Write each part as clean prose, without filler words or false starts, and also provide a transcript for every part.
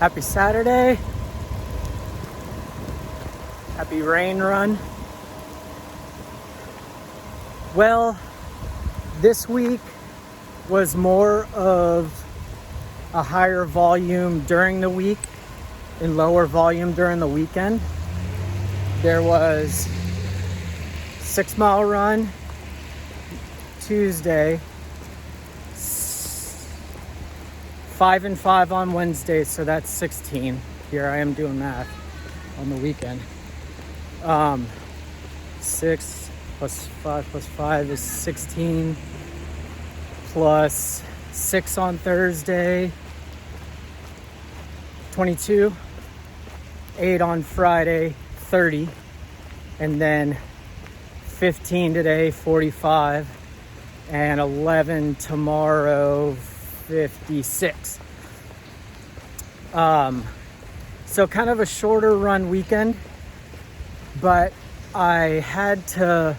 Happy Saturday. Happy rain run. Well, this week was more of a higher volume during the week and lower volume during the weekend. There was 6 mile run Tuesday, 5 and 5 on Wednesday, so that's 16. Here I am doing math on the weekend. 6 plus 5 plus 5 is 16, plus 6 on Thursday, 22, 8 on Friday, 30, and then 15 today, 45, and 11 tomorrow, 56. So kind of a shorter run weekend, but I had to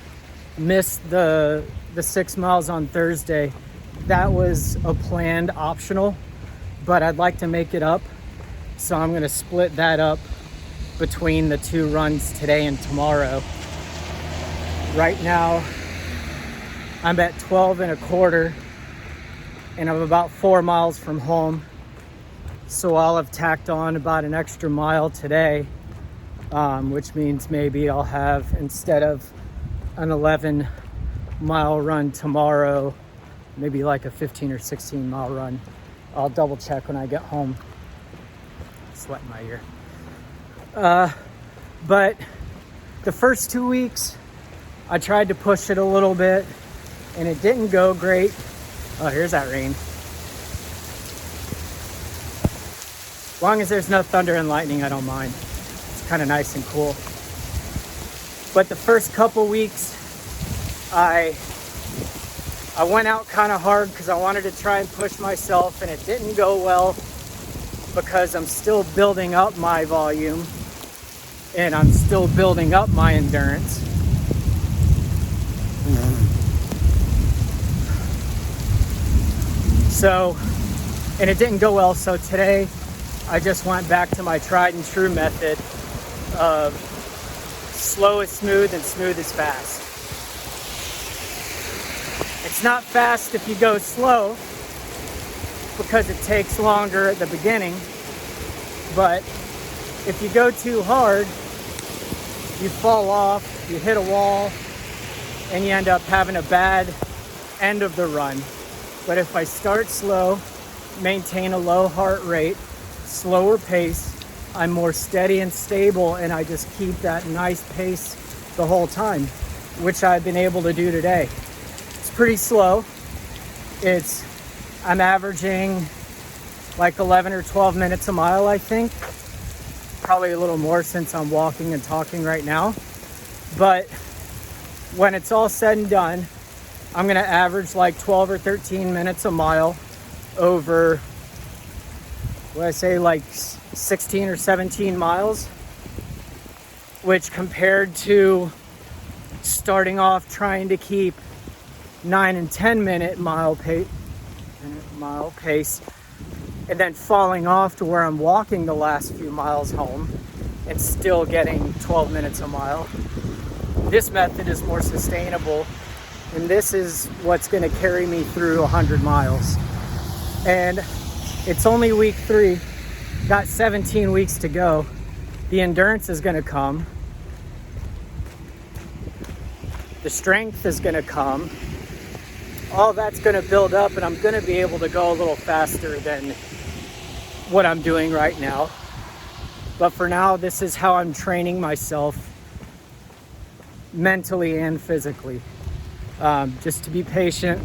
miss the 6 miles on Thursday. That was a planned optional, but I'd like to make it up. So I'm going to split that up between the two runs today and tomorrow. Right now, I'm at 12 and a quarter, and I'm about 4 miles from home. So I'll have tacked on about an extra mile today, which means maybe I'll have, instead of an 11 mile run tomorrow, maybe like a 15 or 16 mile run. I'll double check when I get home. Sweat in my ear. But the first 2 weeks, I tried to push it a little bit and it didn't go great. Oh, here's that rain. As long as there's no thunder and lightning, I don't mind. It's kind of nice and cool. But the first couple weeks, I went out kind of hard because I wanted to try and push myself, and it didn't go well because I'm still building up my volume and I'm still building up my endurance. So, and it didn't go well. So today I just went back to my tried and true method of slow is smooth and smooth is fast. It's not fast if you go slow because it takes longer at the beginning, but if you go too hard, you fall off, you hit a wall, and you end up having a bad end of the run. But if I start slow, maintain a low heart rate, slower pace, I'm more steady and stable, and I just keep that nice pace the whole time, which I've been able to do today. It's pretty slow. I'm averaging like 11 or 12 minutes a mile, I think. Probably a little more since I'm walking and talking right now. But when it's all said and done, I'm gonna average like 12 or 13 minutes a mile over, what I say, like 16 or 17 miles, which compared to starting off trying to keep 9 and 10 minute mile pace, and then falling off to where I'm walking the last few miles home and still getting 12 minutes a mile. This method is more sustainable, and this is what's going to carry me through 100 miles. And it's only week 3, got 17 weeks to go. The endurance is going to come. The strength is going to come. All that's going to build up, and I'm going to be able to go a little faster than what I'm doing right now. But for now, this is how I'm training myself mentally and physically. Just to be patient,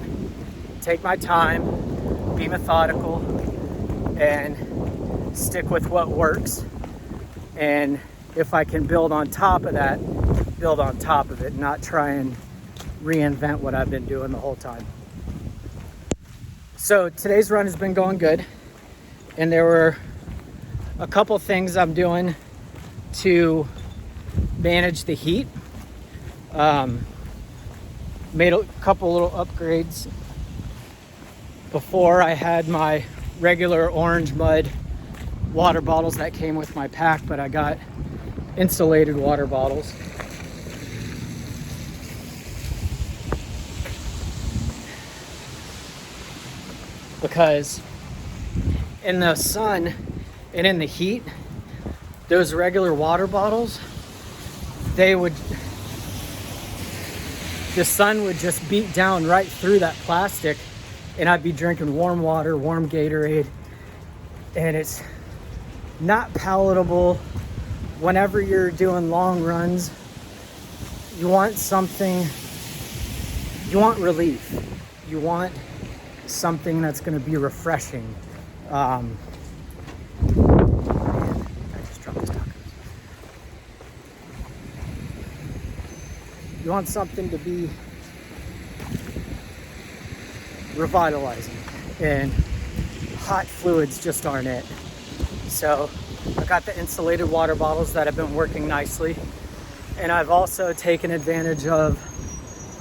take my time, be methodical, and stick with what works. And if I can build on top of that, build on top of it, not try and reinvent what I've been doing the whole time. So today's run has been going good, and there were a couple things I'm doing to manage the heat. Made a couple little upgrades. Before, I had my regular orange mud water bottles that came with my pack, but I got insulated water bottles. Because in the sun and in the heat, those regular water bottles, the sun would just beat down right through that plastic, and I'd be drinking warm water, warm Gatorade, and it's not palatable. Whenever you're doing long runs, you want something, you want relief. You want something that's going to be refreshing. I just dropped this taco. You want something to be revitalizing, and hot fluids just aren't it. So I got the insulated water bottles that have been working nicely, and I've also taken advantage of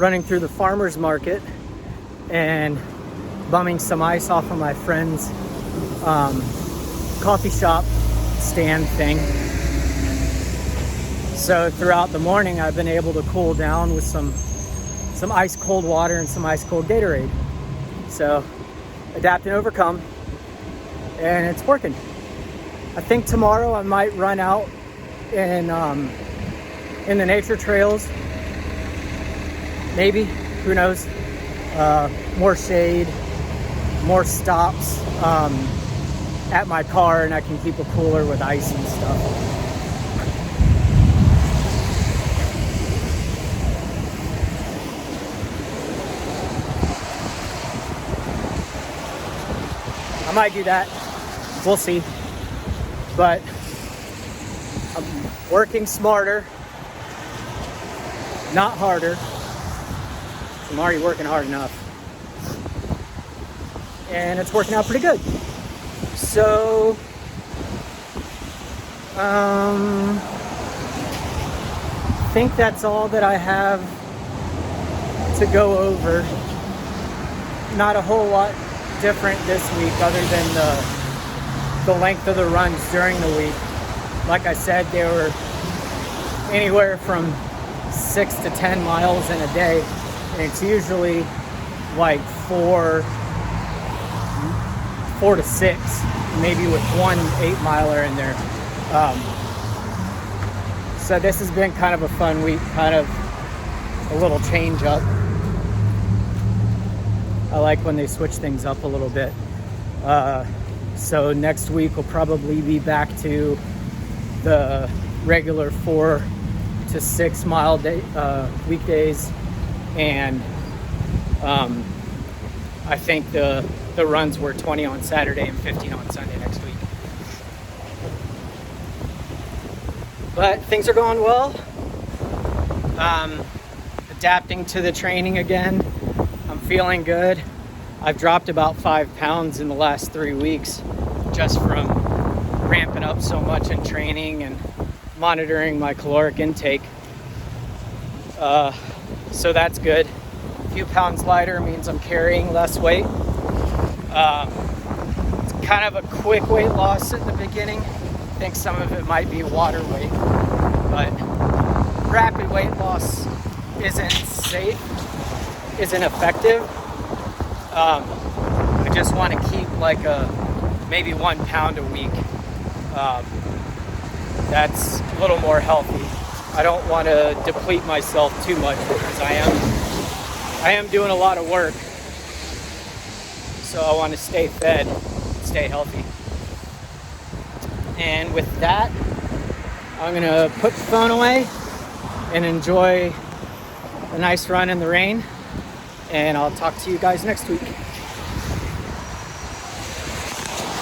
running through the farmer's market and bumming some ice off of my friend's coffee shop stand thing. So throughout the morning, I've been able to cool down with some ice cold water and some ice cold Gatorade. So adapt and overcome, and it's working. I think tomorrow I might run out in the nature trails. Maybe, who knows? More shade, more stops at my car, and I can keep a cooler with ice and stuff. I might do that. We'll see. But I'm working smarter, not harder. I'm already working hard enough. And it's working out pretty good. So, I think that's all that I have to go over. Not a whole lot different this week other than the length of the runs during the week. Like I said, they were anywhere from 6 to 10 miles in a day, and it's usually like 4 to 6, maybe with one 8-miler in there. So this has been kind of a fun week, kind of a little change up. I like when they switch things up a little bit. So next week we'll probably be back to the regular 4 to 6 mile weekdays, and I think the runs were 20 on Saturday and 15 on Sunday next week. But things are going well. Adapting to the training again. I'm feeling good. I've dropped about 5 pounds in the last 3 weeks just from ramping up so much in training and monitoring my caloric intake. So that's good. A few pounds lighter means I'm carrying less weight. It's kind of a quick weight loss at the beginning. I think some of it might be water weight, but rapid weight loss isn't safe, isn't effective. I just want to keep like maybe 1 pound a week. That's a little more healthy. I don't want to deplete myself too much because I am doing a lot of work. So I want to stay fed, stay healthy. And with that, I'm gonna put the phone away and enjoy a nice run in the rain. And I'll talk to you guys next week.